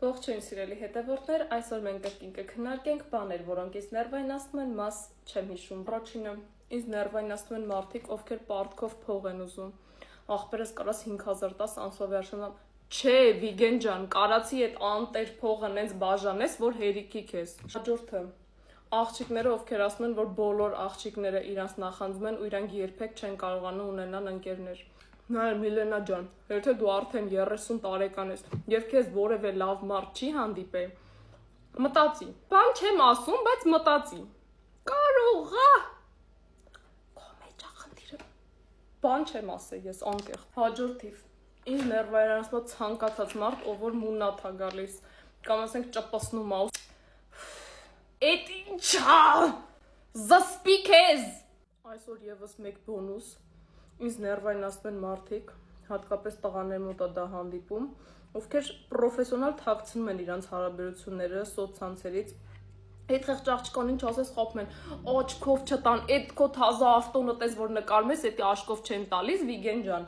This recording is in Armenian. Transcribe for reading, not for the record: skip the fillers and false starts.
Ողջույն սիրելի հետևորդներ, այսօր մենք կրկին կքննարկենք բաներ, որոնք ինձ ներվայնացնում են, մաս չեմ հիշում։ Առաջինը, ինձ ներվայնացնում են մարդիկ, ովքեր պարտքով փող են ուզում։ Ախպերս կարաս 5000 տաս անսովի արժանամ։ Չէ, Վիգեն ջան, կարացի այդ անտեր փողը նենց բաժանես, որ հերիքի քեզ։ Հաջորդը, աղջիկները, ովքեր ասում են, որ բոլոր աղջիկները իրանց նախանձում են ու իրանք երբեք չեն կարողանում ունենալ ընկերներ։ Նայ Միլենա ջան, եթե դու արդեն 30 տարեկան ես եւ քեզ որևէ լավ մարդ չի հանդիպել, մտածի։ Բան չեմ ասում, բայց մտածի։ Կարող է։ Քո մեջ է խնդիրը։ Բան չեմ ասել ես անկեղծ։ Հաջորդ թիվ։ Ինձ ներվայնացնում ցանկացած մարդ, ով որ մուննաթ է գալիս, կամ ասենք ճպսնում է։ Էդ ինչա։ Զսպի քեզ։ Այսօր եւս մեկ բոնուս։ Ինձ ներվայնացնում են մարդիկ, հատկապես տղաների մոտ է դա հանդիպում, ովքեր պրոֆեսիոնալ թաքցնում են իրանց հարաբերությունները սոցցանցերից։ Այդ խեղճ աղջկան ինչ ասես խափում են, աչքով չտան, այդ քո թազա ավտոնը տես որ նկարում ես, էդի աշկով չեն տալիս, Վիգեն ջան։